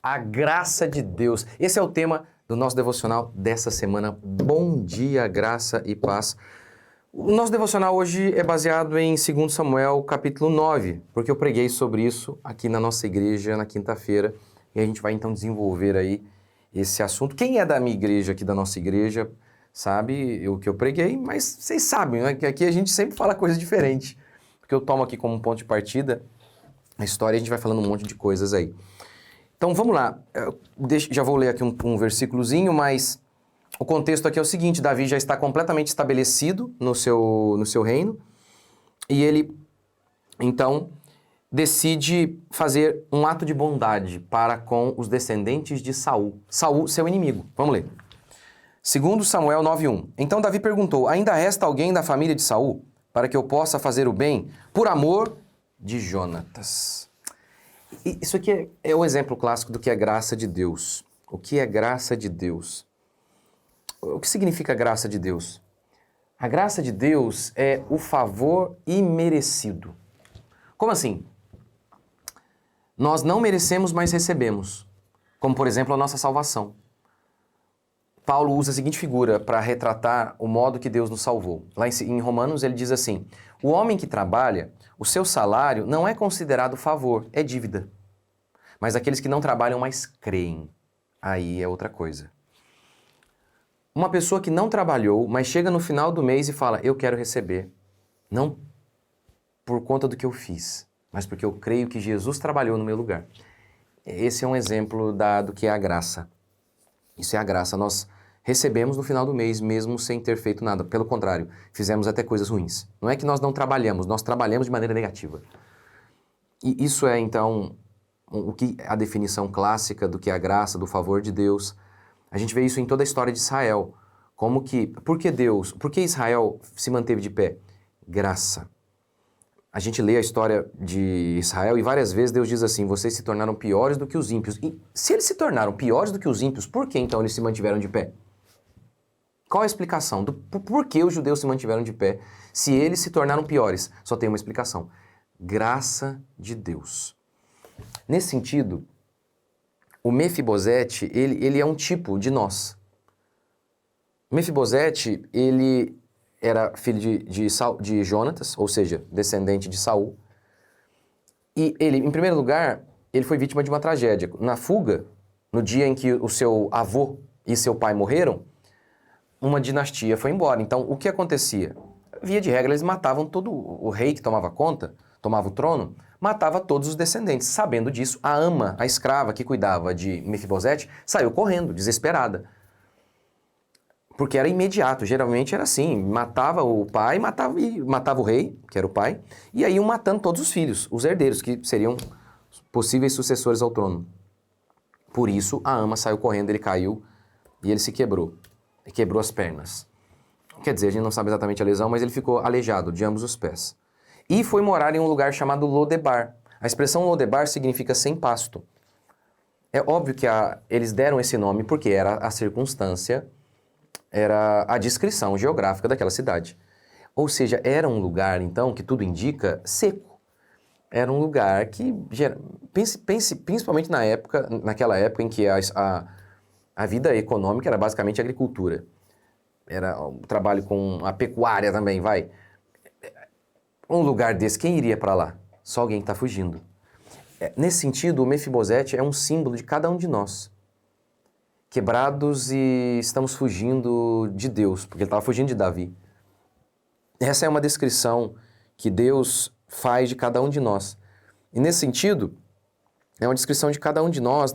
A graça de Deus. Esse é o tema do nosso devocional dessa semana. Bom dia, graça e paz. O nosso devocional hoje é baseado em 2 Samuel, capítulo 9, porque eu preguei sobre isso aqui na nossa igreja na quinta-feira e a gente vai então desenvolver aí esse assunto. Quem é da minha igreja aqui, da nossa igreja, sabe o que eu preguei, mas vocês sabem, né, que aqui a gente sempre fala coisa diferente, porque eu tomo aqui como ponto de partida a história e a gente vai falando um monte de coisas aí. Então vamos lá, já vou ler aqui um versículozinho, mas o contexto aqui é o seguinte: Davi já está completamente estabelecido no seu reino e ele então decide fazer um ato de bondade para com os descendentes de Saul. Saul, seu inimigo. Vamos ler. 2 Samuel 9:1. Então Davi perguntou: ainda resta alguém da família de Saul para que eu possa fazer o bem por amor de Jonatas? Isso aqui é o exemplo clássico do que é graça de Deus. O que é graça de Deus? O que significa graça de Deus? A graça de Deus é o favor imerecido. Como assim? Nós não merecemos, mas recebemos. Como, por exemplo, a nossa salvação. Paulo usa a seguinte figura para retratar o modo que Deus nos salvou. Lá em Romanos ele diz assim: o homem que trabalha, o seu salário não é considerado favor, é dívida. Mas aqueles que não trabalham, mas creem, aí é outra coisa. Uma pessoa que não trabalhou, mas chega no final do mês e fala: eu quero receber. Não por conta do que eu fiz, mas porque eu creio que Jesus trabalhou no meu lugar. Esse é um exemplo do que é a graça. Isso é a graça. Nós recebemos no final do mês, mesmo sem ter feito nada. Pelo contrário, fizemos até coisas ruins. Não é que nós não trabalhamos, nós trabalhamos de maneira negativa. E isso é, então, a definição clássica do que é a graça, do favor de Deus. A gente vê isso em toda a história de Israel. Por que Israel se manteve de pé? Graça. A gente lê a história de Israel e várias vezes Deus diz assim: vocês se tornaram piores do que os ímpios. E se eles se tornaram piores do que os ímpios, por que então eles se mantiveram de pé? Qual a explicação? Por que os judeus se mantiveram de pé se eles se tornaram piores? Só tem uma explicação: graça de Deus. Nesse sentido, o Mefibosete, ele é um tipo de nós. Mefibosete, ele era filho de Jonatas, ou seja, descendente de Saul. E ele, em primeiro lugar, ele foi vítima de uma tragédia. Na fuga, no dia em que o seu avô e seu pai morreram, uma dinastia foi embora. Então, o que acontecia? Via de regra, eles matavam todo o rei que tomava conta, tomava o trono, matava todos os descendentes. Sabendo disso, a ama, a escrava que cuidava de Mefibosete, saiu correndo, desesperada. Porque era imediato, geralmente era assim, matava o pai, matava o rei, que era o pai, e aí iam matando todos os filhos, os herdeiros, que seriam possíveis sucessores ao trono. Por isso, a ama saiu correndo, ele caiu e ele se quebrou. Ele quebrou as pernas. Quer dizer, a gente não sabe exatamente a lesão, mas ele ficou aleijado de ambos os pés. E foi morar em um lugar chamado Lodebar. A expressão Lodebar significa sem pasto. É óbvio que eles deram esse nome porque era a circunstância, era a descrição geográfica daquela cidade. Ou seja, era um lugar, então, que tudo indica, seco. Era um lugar que, principalmente naquela época em que a vida econômica era basicamente agricultura. Era um trabalho com a pecuária também, vai. Um lugar desse, quem iria para lá? Só alguém que está fugindo. Nesse sentido, o Mefibosete é um símbolo de cada um de nós. Quebrados e estamos fugindo de Deus, porque ele estava fugindo de Davi. Essa é uma descrição que Deus faz de cada um de nós. E nesse sentido, é uma descrição de cada um de nós,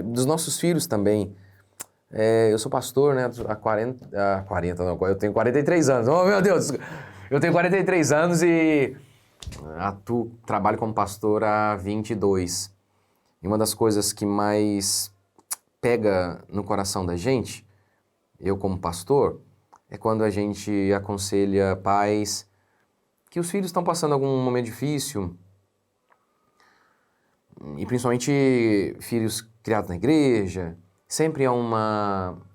dos nossos filhos também. Eu sou pastor, né, eu tenho 43 anos. Oh, meu Deus! Eu tenho 43 anos e trabalho como pastor há 22. E uma das coisas que mais pega no coração da gente, eu como pastor, é quando a gente aconselha pais que os filhos estão passando algum momento difícil, e principalmente filhos criados na igreja. Sempre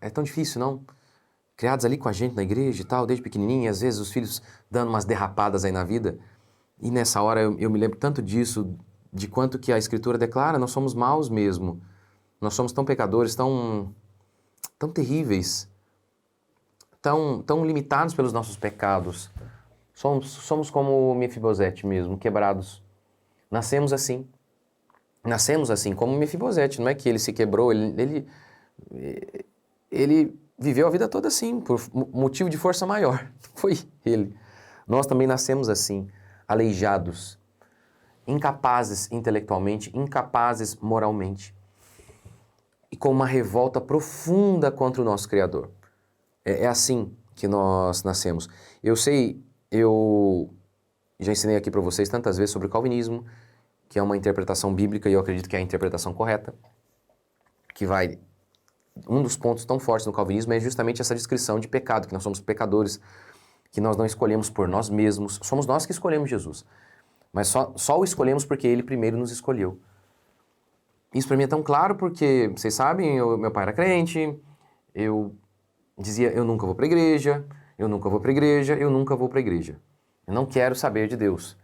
é tão difícil, não? Criados ali com a gente na igreja e tal, desde pequenininho, e às vezes os filhos dando umas derrapadas aí na vida. E nessa hora eu me lembro tanto disso, de quanto que a Escritura declara: nós somos maus mesmo. Nós somos tão pecadores, tão terríveis, tão limitados pelos nossos pecados. Somos como Mefibosete mesmo, quebrados. Nascemos assim, como Mefibosete. Não é que ele se quebrou, ele viveu a vida toda assim, por motivo de força maior. Foi ele. Nós também nascemos assim, aleijados, incapazes intelectualmente, incapazes moralmente. E com uma revolta profunda contra o nosso Criador. É assim que nós nascemos. Eu já ensinei aqui para vocês tantas vezes sobre o calvinismo, que é uma interpretação bíblica, e eu acredito que é a interpretação correta, um dos pontos tão fortes no calvinismo é justamente essa descrição de pecado, que nós somos pecadores, que nós não escolhemos por nós mesmos, somos nós que escolhemos Jesus, mas só o escolhemos porque Ele primeiro nos escolheu. Isso para mim é tão claro porque, vocês sabem, meu pai era crente, eu dizia, eu nunca vou para a igreja, eu nunca vou para a igreja, eu nunca vou para a igreja. Eu não quero saber de Deus.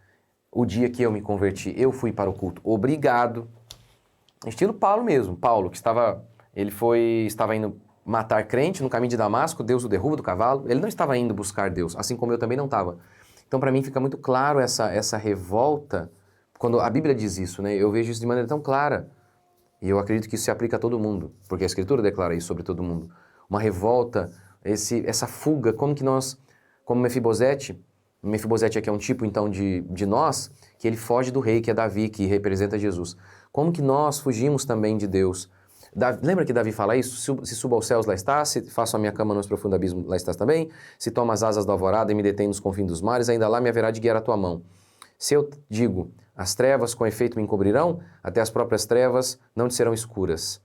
O dia que eu me converti, eu fui para o culto obrigado. Estilo Paulo mesmo. Paulo, que estava indo matar crente no caminho de Damasco, Deus o derruba do cavalo. Ele não estava indo buscar Deus, assim como eu também não estava. Então, para mim, fica muito claro essa revolta. Quando a Bíblia diz isso, né? Eu vejo isso de maneira tão clara. E eu acredito que isso se aplica a todo mundo, porque a Escritura declara isso sobre todo mundo. Uma revolta, essa fuga, como Mefibosete aqui é um tipo, então, de nós, que ele foge do rei, que é Davi, que representa Jesus. Como que nós fugimos também de Deus? Lembra que Davi fala isso? Se subo aos céus, lá estás, se faço a minha cama no mais profundo abismo, lá estás também. Se tomo as asas da alvorada e me detém nos confins dos mares, ainda lá me haverá de guiar a tua mão. Se eu digo, as trevas com efeito me encobrirão, até as próprias trevas não te serão escuras.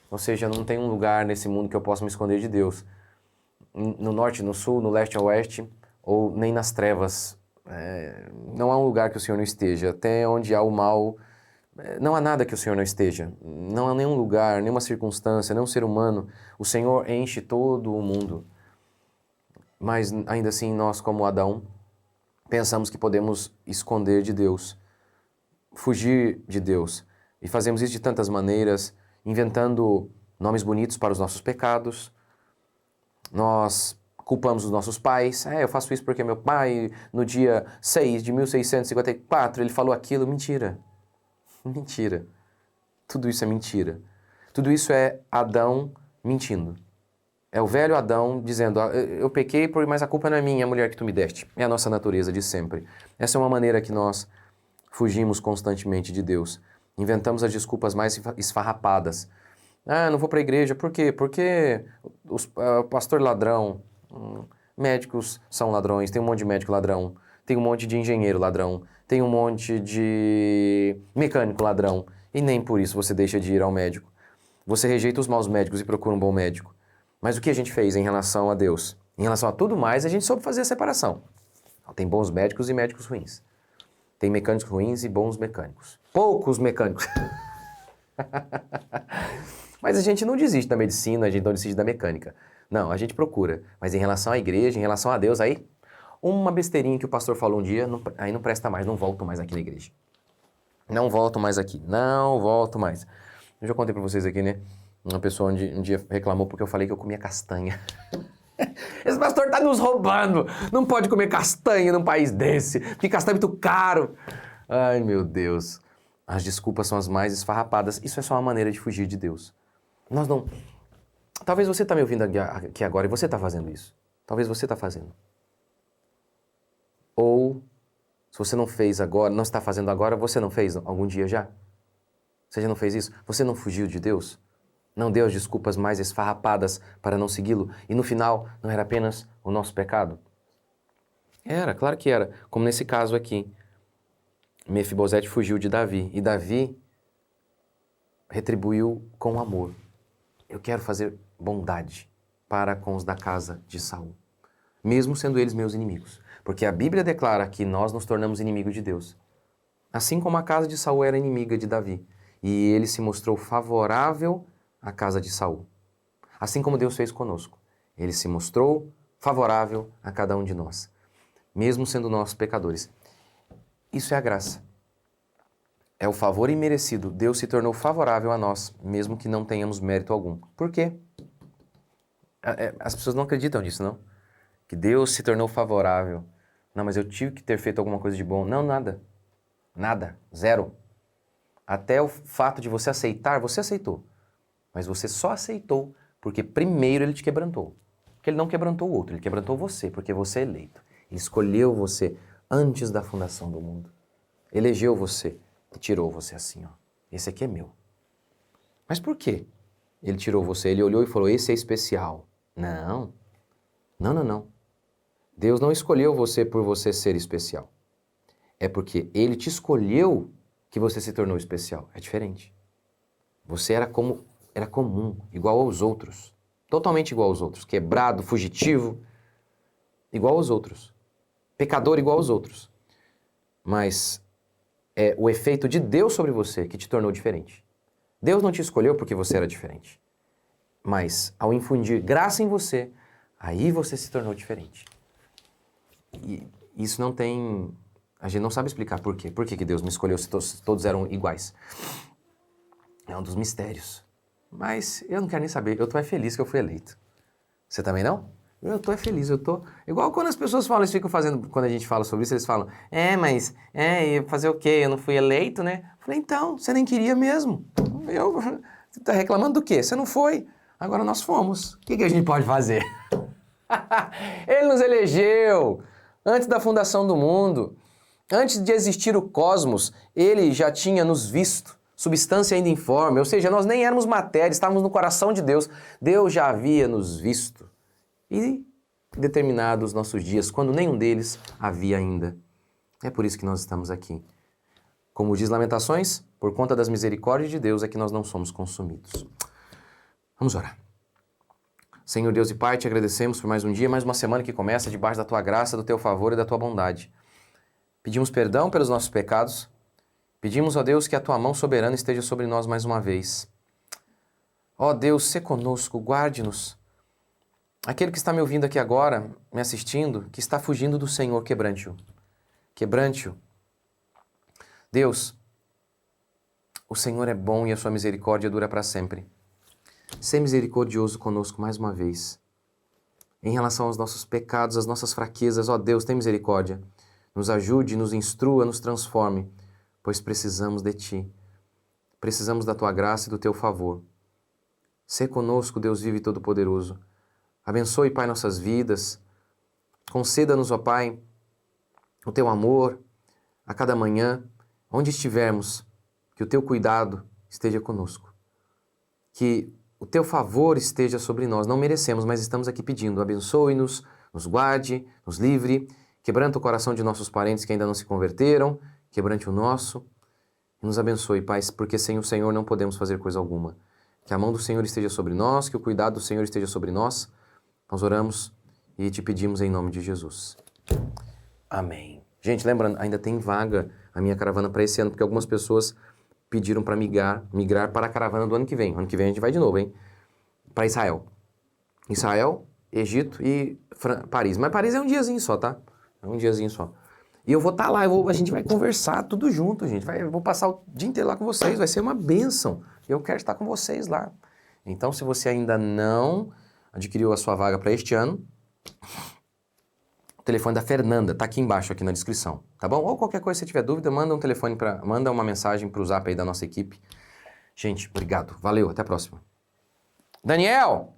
Ou seja, não tem um lugar nesse mundo que eu possa me esconder de Deus. No norte, no sul, no leste ao oeste, ou nem nas trevas. Não há um lugar que o Senhor não esteja. Até onde há o mal, não há nada que o Senhor não esteja. Não há nenhum lugar, nenhuma circunstância, nenhum ser humano. O Senhor enche todo o mundo. Mas ainda assim, nós como Adão, pensamos que podemos esconder de Deus, fugir de Deus. E fazemos isso de tantas maneiras, inventando nomes bonitos para os nossos pecados. Nós culpamos os nossos pais. Eu faço isso porque meu pai, no dia 6 de 1654, ele falou aquilo. Mentira. Mentira. Tudo isso é mentira. Tudo isso é Adão mentindo. É o velho Adão dizendo, eu pequei, mas a culpa não é minha, a mulher que tu me deste. É a nossa natureza de sempre. Essa é uma maneira que nós fugimos constantemente de Deus. Inventamos as desculpas mais esfarrapadas. Não vou para a igreja. Por quê? Porque o pastor ladrão, médicos são ladrões, tem um monte de médico ladrão, tem um monte de engenheiro ladrão, tem um monte de mecânico ladrão. E nem por isso você deixa de ir ao médico. Você rejeita os maus médicos e procura um bom médico. Mas o que a gente fez em relação a Deus? Em relação a tudo mais, a gente soube fazer a separação. Tem bons médicos e médicos ruins. Tem mecânicos ruins e bons mecânicos. Poucos mecânicos. Mas a gente não desiste da medicina, a gente não desiste da mecânica. Não, a gente procura. Mas em relação à igreja, em relação a Deus, aí, uma besteirinha que o pastor falou um dia, aí não presta mais, não volto mais aqui na igreja. Não volto mais aqui, não volto mais. Eu já contei pra vocês aqui, né? Uma pessoa um dia reclamou porque eu falei que eu comia castanha. Esse pastor tá nos roubando. Não pode comer castanha num país desse, porque castanha é muito caro. Ai, meu Deus. As desculpas são as mais esfarrapadas. Isso é só uma maneira de fugir de Deus. Nós não... Talvez você tá me ouvindo aqui agora e você tá fazendo isso. Talvez você tá fazendo. Ou, se você não fez agora, não está fazendo agora, você não fez algum dia já? Você já não fez isso? Você não fugiu de Deus? Não deu as desculpas mais esfarrapadas para não segui-lo? E no final, não era apenas o nosso pecado? Era, claro que era. Como nesse caso aqui. Mefibosete fugiu de Davi. E Davi retribuiu com amor. Eu quero fazer bondade para com os da casa de Saul. Mesmo sendo eles meus inimigos. Porque a Bíblia declara que nós nos tornamos inimigos de Deus. Assim como a casa de Saul era inimiga de Davi. E ele se mostrou favorável à casa de Saul. Assim como Deus fez conosco. Ele se mostrou favorável a cada um de nós. Mesmo sendo nós pecadores. Isso é a graça. É o favor imerecido. Deus se tornou favorável a nós, mesmo que não tenhamos mérito algum. Por quê? As pessoas não acreditam nisso, não? Que Deus se tornou favorável. Não, mas eu tive que ter feito alguma coisa de bom. Não, nada. Nada. Zero. Até o fato de você aceitar, você aceitou. Mas você só aceitou porque primeiro ele te quebrantou. Porque ele não quebrantou o outro, ele quebrantou você, porque você é eleito. Ele escolheu você antes da fundação do mundo. Elegeu você e tirou você assim, ó. Esse aqui é meu. Mas por quê? Ele tirou você, ele olhou e falou, esse é especial. Não. Não, não, não. Deus não escolheu você por você ser especial. É porque ele te escolheu que você se tornou especial. É diferente. Você era comum, igual aos outros. Totalmente igual aos outros. Quebrado, fugitivo, igual aos outros. Pecador igual aos outros. Mas é o efeito de Deus sobre você que te tornou diferente. Deus não te escolheu porque você era diferente. Mas ao infundir graça em você, aí você se tornou diferente. E isso não tem... A gente não sabe explicar por quê. Por que Deus me escolheu se todos eram iguais? É um dos mistérios. Mas eu não quero nem saber. Eu tô feliz que eu fui eleito. Você também não? Eu tô feliz, eu tô... Igual quando as pessoas falam, eles ficam fazendo... Quando a gente fala sobre isso, eles falam... mas... fazer o quê? Eu não fui eleito, né? Eu falei, então, você nem queria mesmo. Você tá reclamando do quê? Você não foi. Agora nós fomos. O que a gente pode fazer? Ele nos elegeu antes da fundação do mundo. Antes de existir o cosmos, ele já tinha nos visto, substância ainda informe, ou seja, nós nem éramos matéria, estávamos no coração de Deus. Deus já havia nos visto e determinado os nossos dias, quando nenhum deles havia ainda. É por isso que nós estamos aqui. Como diz Lamentações, por conta das misericórdias de Deus é que nós não somos consumidos. Vamos orar. Senhor Deus e Pai, te agradecemos por mais um dia, mais uma semana que começa debaixo da Tua graça, do Teu favor e da Tua bondade. Pedimos perdão pelos nossos pecados. Pedimos, ó Deus, que a Tua mão soberana esteja sobre nós mais uma vez. Ó Deus, sê conosco, guarde-nos. Aquele que está me ouvindo aqui agora, me assistindo, que está fugindo do Senhor, quebrante-o. Quebrante-o. Deus, o Senhor é bom e a sua misericórdia dura para sempre. Sê misericordioso conosco mais uma vez. Em relação aos nossos pecados, às nossas fraquezas, ó Deus, tem misericórdia. Nos ajude, nos instrua, nos transforme, pois precisamos de Ti. Precisamos da Tua graça e do Teu favor. Sê conosco, Deus vivo e todo-poderoso. Abençoe, Pai, nossas vidas. Conceda-nos, ó Pai, o Teu amor a cada manhã, onde estivermos, que o Teu cuidado esteja conosco. Que o Teu favor esteja sobre nós. Não merecemos, mas estamos aqui pedindo. Abençoe-nos, nos guarde, nos livre. Quebranta o coração de nossos parentes que ainda não se converteram. Quebrante o nosso. E nos abençoe, Pai, porque sem o Senhor não podemos fazer coisa alguma. Que a mão do Senhor esteja sobre nós, que o cuidado do Senhor esteja sobre nós. Nós oramos e te pedimos em nome de Jesus. Amém. Gente, lembrando, ainda tem vaga a minha caravana para esse ano, porque algumas pessoas pediram para migrar para a caravana do ano que vem. Ano que vem a gente vai de novo, hein? Para Israel. Israel, Egito e Paris. Mas Paris é um diazinho só, tá? É um diazinho só. E eu vou estar lá, a gente vai conversar tudo junto, gente. Eu vou passar o dia inteiro lá com vocês, vai ser uma bênção. Eu quero estar com vocês lá. Então, se você ainda não adquiriu a sua vaga para este ano, o telefone da Fernanda tá aqui embaixo, aqui na descrição, tá bom? Ou qualquer coisa, se tiver dúvida, manda uma mensagem pro zap aí da nossa equipe. Gente, obrigado. Valeu, até a próxima. Daniel!